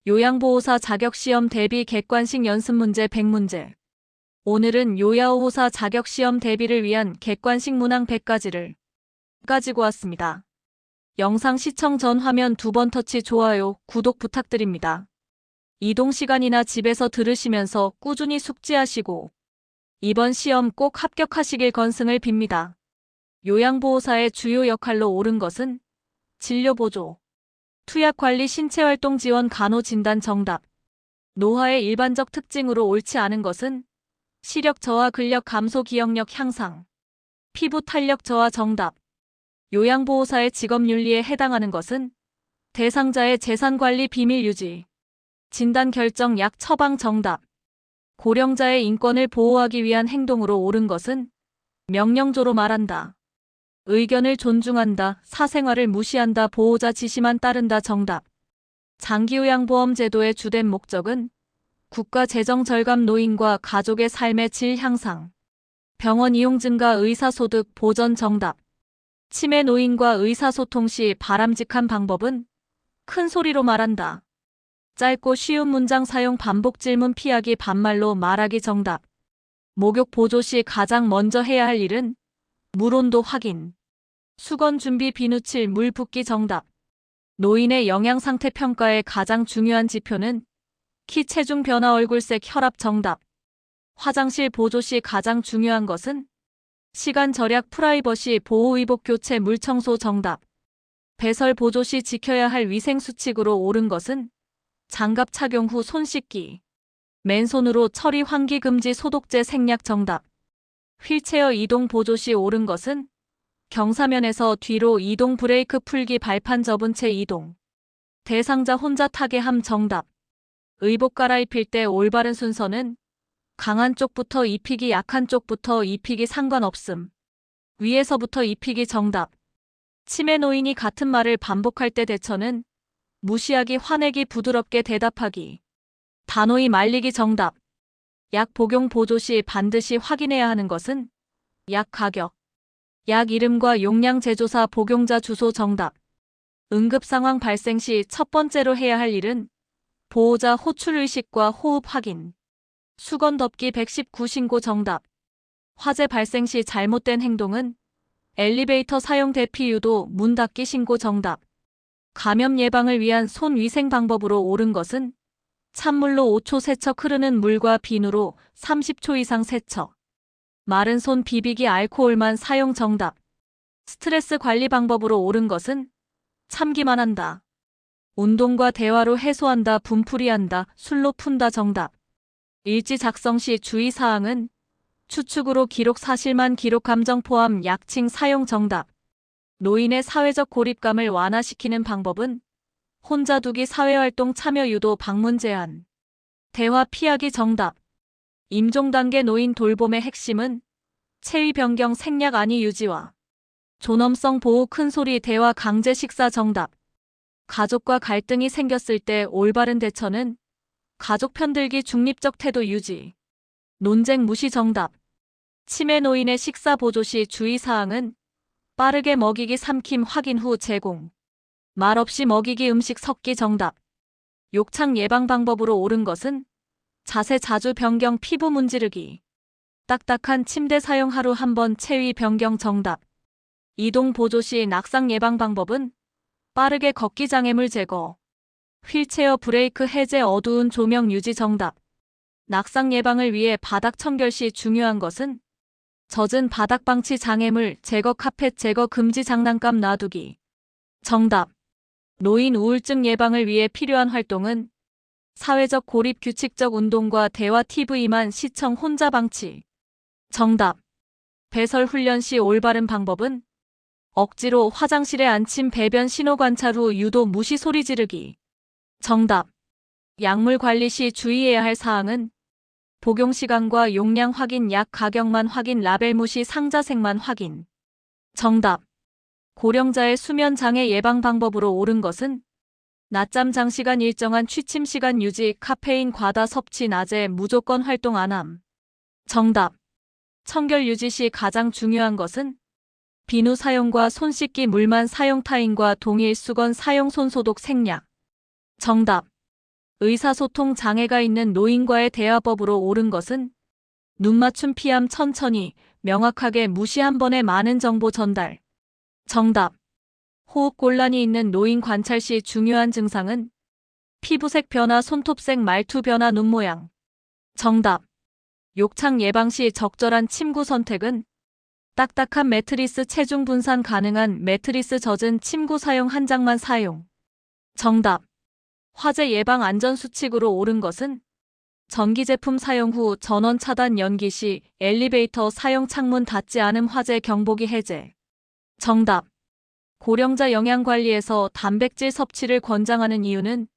요양보호사 자격시험 대비 객관식 연습문제 100문제. 오늘은 요양보호사 자격시험 대비를 위한 객관식 문항 100가지를 가지고 왔습니다. 영상 시청 전 화면 2번 터치 좋아요, 구독 부탁드립니다. 이동 시간이나 집에서 들으시면서 꾸준히 숙지하시고 이번 시험 꼭 합격하시길 건승을 빕니다. 요양보호사의 주요 역할로 옳은 것은 진료보조, 투약관리, 신체활동 지원, 간호진단 정답. 노화의 일반적 특징으로 옳지 않은 것은 시력 저하, 근력 감소, 기억력 향상, 피부 탄력 저하 정답. 요양보호사의 직업윤리에 해당하는 것은 대상자의 재산관리 비밀 유지, 진단 결정, 약 처방 정답. 고령자의 인권을 보호하기 위한 행동으로 옳은 것은 명령조로 말한다, 의견을 존중한다, 사생활을 무시한다, 보호자 지시만 따른다 정답. 장기요양보험 제도의 주된 목적은 국가 재정 절감, 노인과 가족의 삶의 질 향상, 병원 이용 증가, 의사소득 보전 정답. 치매 노인과 의사소통 시 바람직한 방법은 큰 소리로 말한다, 짧고 쉬운 문장 사용, 반복 질문 피하기, 반말로 말하기 정답. 목욕 보조 시 가장 먼저 해야 할 일은 물 온도 확인, 수건 준비, 비누칠, 물 붓기 정답. 노인의 영양상태 평가의 가장 중요한 지표는 키, 체중 변화, 얼굴색, 혈압 정답. 화장실 보조 시 가장 중요한 것은 시간 절약, 프라이버시, 보호의복 교체, 물 청소 정답. 배설 보조 시 지켜야 할 위생수칙으로 옳은 것은 장갑 착용 후 손 씻기, 맨손으로 처리, 환기 금지, 소독제, 생략 정답. 휠체어 이동 보조 시 옳은 것은 경사면에서 뒤로 이동, 브레이크 풀기, 발판 접은 채 이동. 대상자 혼자 타게 함 정답. 의복 갈아입힐 때 올바른 순서는 강한 쪽부터 입히기, 약한 쪽부터 입히기, 상관없음. 위에서부터 입히기 정답. 치매 노인이 같은 말을 반복할 때 대처는 무시하기, 화내기, 부드럽게 대답하기. 단호히 말리기 정답. 약 복용 보조 시 반드시 확인해야 하는 것은 약 가격, 약 이름과 용량, 제조사, 복용자 주소 정답. 응급상황 발생 시 첫 번째로 해야 할 일은 보호자 호출의식과 호흡 확인, 수건 덮기, 119 신고 정답. 화재 발생 시 잘못된 행동은 엘리베이터 사용, 대피 유도, 문 닫기 신고 정답. 감염 예방을 위한 손 위생 방법으로 옳은 것은 찬물로 5초 세척, 흐르는 물과 비누로 30초 이상 세척. 마른 손 비비기, 알코올만 사용 정답. 스트레스 관리 방법으로 옳은 것은 참기만 한다, 운동과 대화로 해소한다, 분풀이한다, 술로 푼다 정답. 일지 작성 시 주의사항은 추측으로 기록, 사실만 기록, 감정 포함, 약칭 사용 정답. 노인의 사회적 고립감을 완화시키는 방법은 혼자 두기, 사회활동 참여 유도, 방문 제한, 대화 피하기 정답. 임종 단계 노인 돌봄의 핵심은 체위 변경, 생략 안위 유지와 존엄성 보호, 큰소리 대화, 강제 식사 정답. 가족과 갈등이 생겼을 때 올바른 대처는 가족 편들기, 중립적 태도 유지, 논쟁 무시 정답. 치매 노인의 식사 보조 시 주의사항은 빠르게 먹이기, 삼킴 확인 후 제공, 말 없이 먹이기, 음식 섞기 정답. 욕창 예방 방법으로 옳은 것은 자세 자주 변경, 피부 문지르기, 딱딱한 침대 사용, 하루 한 번 체위 변경 정답. 이동 보조 시 낙상 예방 방법은 빠르게 걷기, 장애물 제거, 휠체어 브레이크 해제, 어두운 조명 유지 정답. 낙상 예방을 위해 바닥 청결 시 중요한 것은 젖은 바닥 방치, 장애물 제거, 카펫 제거 금지, 장난감 놔두기 정답. 노인 우울증 예방을 위해 필요한 활동은 사회적 고립, 규칙적 운동과 대화, TV만 시청, 혼자 방치 정답. 배설 훈련 시 올바른 방법은 억지로 화장실에 앉힘, 배변 신호 관찰 후 유도, 무시, 소리 지르기 정답. 약물 관리 시 주의해야 할 사항은 복용 시간과 용량 확인, 약 가격만 확인, 라벨 무시, 상자색만 확인 정답. 고령자의 수면 장애 예방 방법으로 옳은 것은 낮잠 장시간, 일정한 취침 시간 유지, 카페인 과다 섭취, 낮에 무조건 활동 안함 정답. 청결 유지 시 가장 중요한 것은 비누 사용과 손 씻기, 물만 사용, 타인과 동일 수건 사용, 손소독 생략 정답. 의사소통 장애가 있는 노인과의 대화법으로 옳은 것은 눈맞춤 피함 천천히 명확하게 무시 한 번에 많은 정보 전달. 정답. 호흡 곤란이 있는 노인 관찰 시 중요한 증상은 피부색 변화, 손톱색, 말투 변화, 눈 모양. 정답. 욕창 예방 시 적절한 침구 선택은 딱딱한 매트리스, 체중 분산 가능한 매트리스, 젖은 침구 사용, 한 장만 사용. 정답. 화재 예방 안전 수칙으로 옳은 것은 전기 제품 사용 후 전원 차단, 연기 시 엘리베이터 사용, 창문 닫지 않음, 화재 경보기 해제. 정답. 고령자 영양 관리에서 단백질 섭취를 권장하는 이유는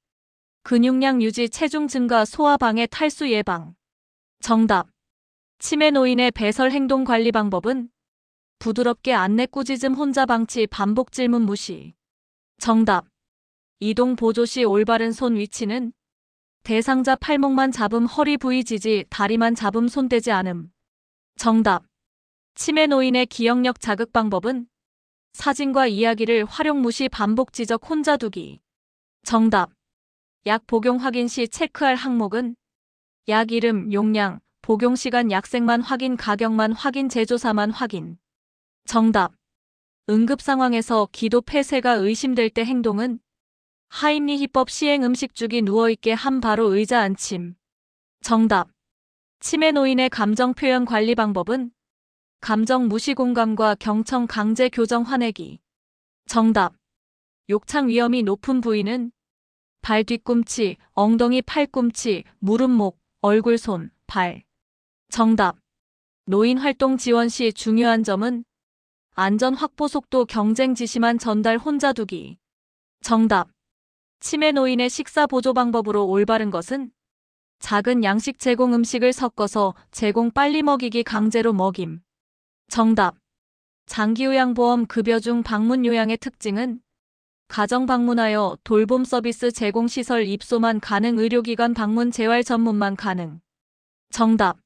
근육량 유지, 체중 증가, 소화 방해, 탈수 예방. 정답. 치매 노인의 배설 행동 관리 방법은 부드럽게 안내, 꾸짖음, 혼자 방치, 반복 질문 무시. 정답. 이동 보조 시 올바른 손 위치는 대상자 팔목만 잡음, 허리 부위 지지, 다리만 잡음, 손 떼지 않음. 정답. 치매 노인의 기억력 자극 방법은 사진과 이야기를 활용, 무시, 반복 지적, 혼자 두기. 정답. 약 복용 확인 시 체크할 항목은 약 이름, 용량, 복용 시간, 약색만 확인, 가격만 확인, 제조사만 확인. 정답. 응급 상황에서 기도 폐쇄가 의심될 때 행동은 하임리히법 시행, 음식 주기, 누워있게 함, 바로 의자 앉힘. 정답. 치매 노인의 감정 표현 관리 방법은 감정 무시, 공감과 경청, 강제 교정, 화내기. 정답. 욕창 위험이 높은 부위는 발 뒤꿈치, 엉덩이, 팔꿈치, 무릎, 목, 얼굴, 손, 발. 정답. 노인 활동 지원 시 중요한 점은 안전 확보, 속도, 경쟁 지시만 전달, 혼자 두기. 정답. 치매 노인의 식사 보조 방법으로 올바른 것은 작은 양식 제공, 음식을 섞어서 제공, 빨리 먹이기, 강제로 먹임. 정답. 장기요양보험 급여 중 방문 요양의 특징은 가정 방문하여 돌봄 서비스 제공, 시설 입소만 가능, 의료기관 방문, 재활 전문만 가능. 정답.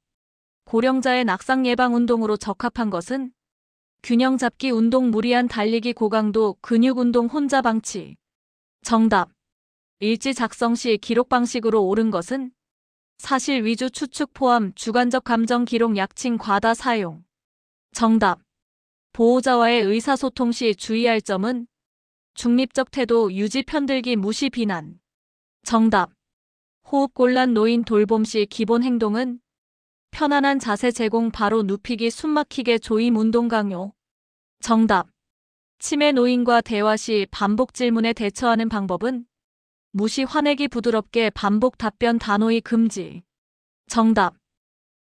고령자의 낙상 예방 운동으로 적합한 것은 균형 잡기 운동, 무리한 달리기, 고강도 근육 운동, 혼자 방치. 정답. 일지 작성 시 기록 방식으로 옳은 것은 사실 위주 추측 포함, 주관적 감정 기록, 약칭 과다 사용. 정답. 보호자와의 의사소통 시 주의할 점은 중립적 태도 유지, 편들기, 무시, 비난. 정답. 호흡 곤란 노인 돌봄 시 기본 행동은 편안한 자세 제공, 바로 눕히기, 숨막히게 조임, 운동 강요. 정답. 치매 노인과 대화 시 반복 질문에 대처하는 방법은 무시, 화내기, 부드럽게 반복 답변, 단호히 금지. 정답.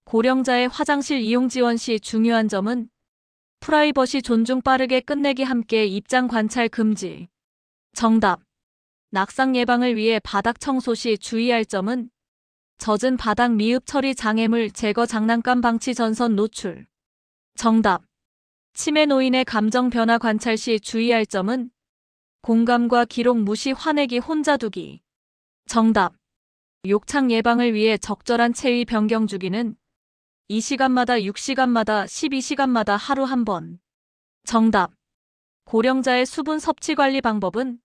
고령자의 화장실 이용 지원 시 중요한 점은 프라이버시 존중, 빠르게 끝내기, 함께 입장 관찰 금지. 정답. 낙상 예방을 위해 바닥 청소 시 주의할 점은 젖은 바닥, 미흡 처리, 장애물 제거, 장난감 방치, 전선 노출. 정답. 치매 노인의 감정 변화 관찰 시 주의할 점은 공감과 기록, 무시, 화내기, 혼자 두기. 정답. 욕창 예방을 위해 적절한 체위 변경 주기는 2시간마다, 6시간마다, 12시간마다 하루 한 번. 정답. 고령자의 수분 섭취 관리 방법은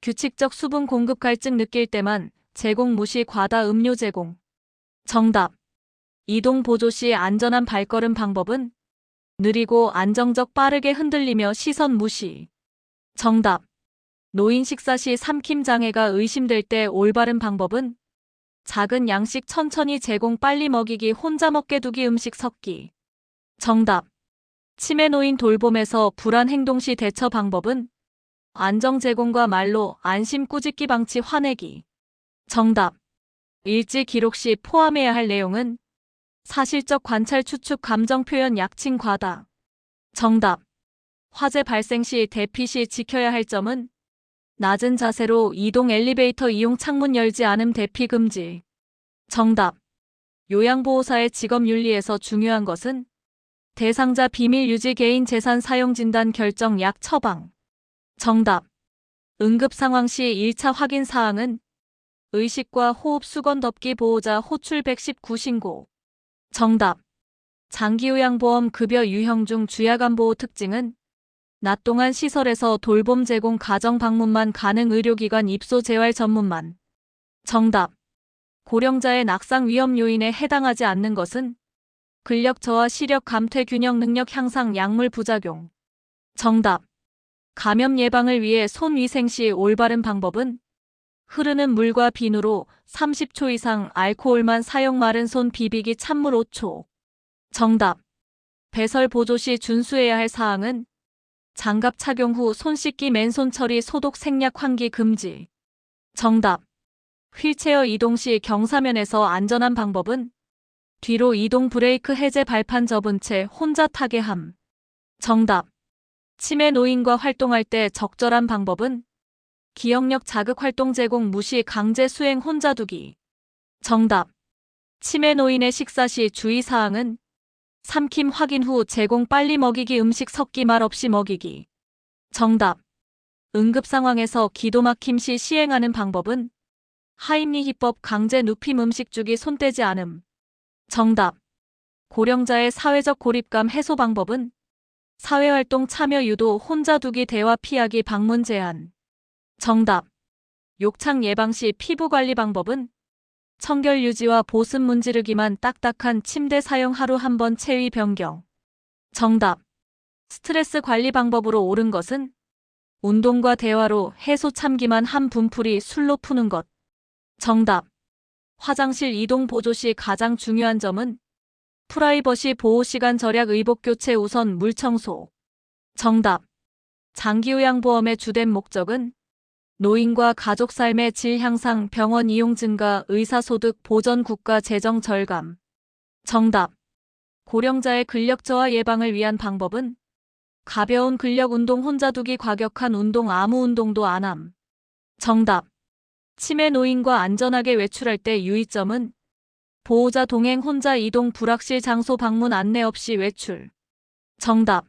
규칙적 수분 공급, 갈증 느낄 때만 제공, 무시, 과다 음료 제공. 정답. 이동 보조 시 안전한 발걸음 방법은 느리고 안정적, 빠르게 흔들리며 시선 무시. 정답. 노인 식사 시 삼킴 장애가 의심될 때 올바른 방법은 작은 양식 천천히 제공, 빨리 먹이기, 혼자 먹게 두기, 음식 섞기. 정답. 치매 노인 돌봄에서 불안 행동 시 대처 방법은 안정 제공과 말로 안심, 꾸짖기, 방치, 화내기. 정답. 일지 기록 시 포함해야 할 내용은 사실적 관찰, 추측, 감정 표현, 약칭, 과다. 정답. 화재 발생 시, 대피 시 지켜야 할 점은 낮은 자세로 이동, 엘리베이터 이용, 창문 열지 않음, 대피 금지. 정답. 요양보호사의 직업윤리에서 중요한 것은 대상자 비밀 유지, 개인 재산 사용 진단 결정, 약 처방. 정답. 응급 상황 시 1차 확인 사항은 의식과 호흡, 수건 덮기, 보호자 호출 119 신고. 정답. 장기요양보험 급여 유형 중 주야간보호 특징은 낮 동안 시설에서 돌봄 제공, 가정 방문만 가능, 의료기관 입소, 재활 전문만. 정답. 고령자의 낙상 위험 요인에 해당하지 않는 것은 근력 저하, 시력 감퇴, 균형 능력 향상, 약물 부작용. 정답. 감염 예방을 위해 손 위생 시 올바른 방법은 흐르는 물과 비누로 30초 이상, 알코올만 사용, 마른 손 비비기, 찬물 5초. 정답. 배설 보조 시 준수해야 할 사항은 장갑 착용 후 손 씻기, 맨손 처리, 소독, 생략, 환기 금지. 정답. 휠체어 이동 시 경사면에서 안전한 방법은 뒤로 이동, 브레이크 해제, 발판 접은 채 혼자 타게 함. 정답. 치매 노인과 활동할 때 적절한 방법은 기억력 자극, 활동 제공 무시, 강제 수행, 혼자 두기. 정답. 치매 노인의 식사 시 주의사항은 삼킴 확인 후 제공, 빨리 먹이기, 음식 섞기, 말 없이 먹이기. 정답. 응급 상황에서 기도 막힘 시 시행하는 방법은 하임리히법, 강제 눕힘, 음식 주기, 손 떼지 않음. 정답. 고령자의 사회적 고립감 해소 방법은 사회활동 참여 유도, 혼자 두기, 대화 피하기, 방문 제한. 정답. 욕창 예방 시 피부 관리 방법은 청결 유지와 보습, 문지르기만, 딱딱한 침대 사용, 하루 한 번, 체위 변경. 정답. 스트레스 관리 방법으로 옳은 것은 운동과 대화로 해소, 참기만, 한 분풀이, 술로 푸는 것. 정답. 화장실 이동 보조 시 가장 중요한 점은 프라이버시, 보호 시간 절약, 의복 교체, 우선 물 청소. 정답. 장기요양보험의 주된 목적은 노인과 가족 삶의 질 향상, 병원 이용 증가, 의사소득 보전, 국가 재정 절감. 정답. 고령자의 근력 저하 예방을 위한 방법은 가벼운 근력 운동, 혼자 두기, 과격한 운동, 아무 운동도 안 함. 정답. 치매 노인과 안전하게 외출할 때 유의점은 보호자 동행, 혼자 이동, 불확실 장소 방문, 안내 없이 외출. 정답.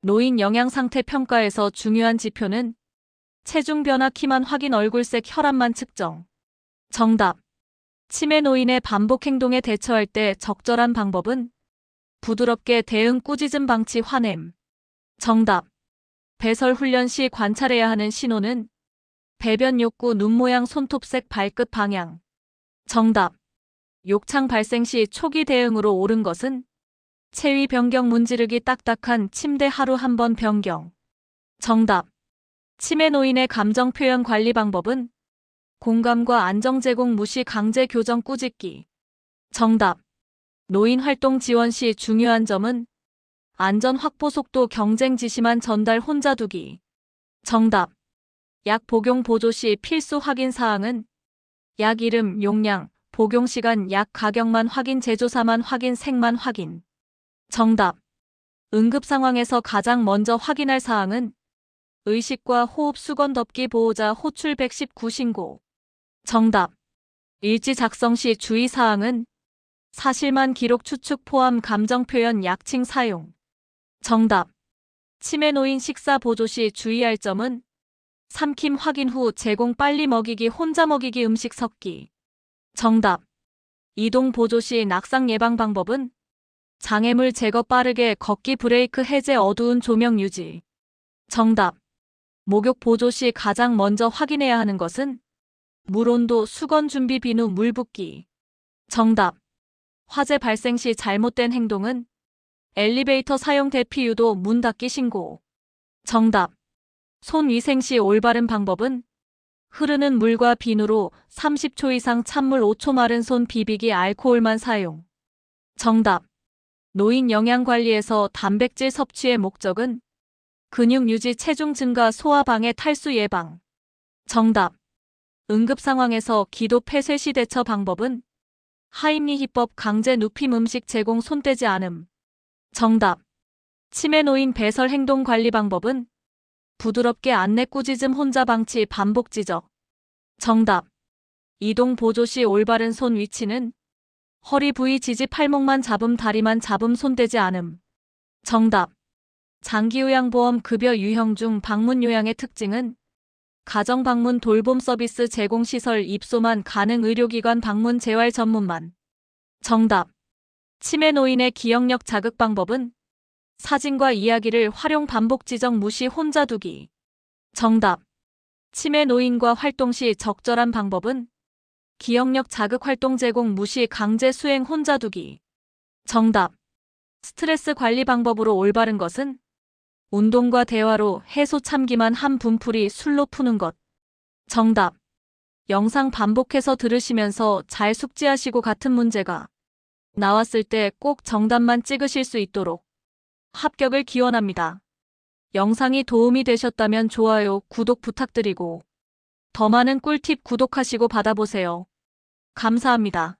노인 영양 상태 평가에서 중요한 지표는 체중 변화, 키만 확인, 얼굴색, 혈압만 측정. 정답. 치매 노인의 반복 행동에 대처할 때 적절한 방법은 부드럽게 대응, 꾸짖음 방치, 화냄. 정답. 배설 훈련 시 관찰해야 하는 신호는 배변 욕구, 눈 모양, 손톱색, 발끝 방향. 정답. 욕창 발생 시 초기 대응으로 옳은 것은 체위 변경, 문지르기, 딱딱한 침대 하루 한 번 변경. 정답. 치매 노인의 감정 표현 관리 방법은 공감과 안정 제공 무시, 강제 교정, 꾸짖기. 정답. 노인 활동 지원 시 중요한 점은 안전 확보, 속도, 경쟁 지시만 전달, 혼자 두기. 정답. 약 복용 보조 시 필수 확인 사항은 약 이름, 용량, 복용 시간, 약 가격만 확인, 제조사만 확인, 색만 확인. 정답. 응급 상황에서 가장 먼저 확인할 사항은 의식과 호흡, 수건 덮기, 보호자 호출 119 신고. 정답. 일지 작성 시 주의 사항은 사실만 기록, 추측 포함, 감정 표현, 약칭 사용. 정답. 치매 노인 식사 보조 시 주의할 점은 삼킴 확인 후 제공, 빨리 먹이기, 혼자 먹이기, 음식 섞기. 정답. 이동 보조 시 낙상 예방 방법은 장애물 제거, 빠르게 걷기, 브레이크 해제, 어두운 조명 유지. 정답. 목욕 보조 시 가장 먼저 확인해야 하는 것은 물 온도, 수건 준비, 비누, 물 붓기. 정답. 화재 발생 시 잘못된 행동은 엘리베이터 사용, 대피 유도, 문 닫기 신고. 정답. 손 위생 시 올바른 방법은 흐르는 물과 비누로 30초 이상, 찬물 5초, 마른 손 비비기, 알코올만 사용. 정답. 노인 영양 관리에서 단백질 섭취의 목적은 근육 유지, 체중 증가, 소화 방해, 탈수 예방. 정답. 응급 상황에서 기도 폐쇄 시 대처 방법은 하임리히법, 강제 눕힘, 음식 제공, 손 떼지 않음. 정답. 치매 노인 배설 행동 관리 방법은 부드럽게 안내, 꾸짖음, 혼자 방치, 반복 지적. 정답. 이동 보조 시 올바른 손 위치는 허리 부위 지지, 팔목만 잡음, 다리만 잡음, 손 떼지 않음. 정답. 장기요양보험 급여 유형 중 방문 요양의 특징은 가정 방문, 돌봄 서비스 제공, 시설 입소만 가능, 의료기관 방문, 재활 전문만. 정답. 치매 노인의 기억력 자극 방법은 사진과 이야기를 활용, 반복 지적 무시, 혼자 두기. 정답. 치매 노인과 활동 시 적절한 방법은 기억력 자극 활동 제공 무시 강제 수행 혼자 두기. 정답. 스트레스 관리 방법으로 올바른 것은 운동과 대화로 해소 참기만 한 분풀이 술로 푸는 것. 정답. 영상 반복해서 들으시면서 잘 숙지하시고 같은 문제가 나왔을 때 꼭 정답만 찍으실 수 있도록 합격을 기원합니다. 영상이 도움이 되셨다면 좋아요, 구독 부탁드리고 더 많은 꿀팁 구독하시고 받아보세요. 감사합니다.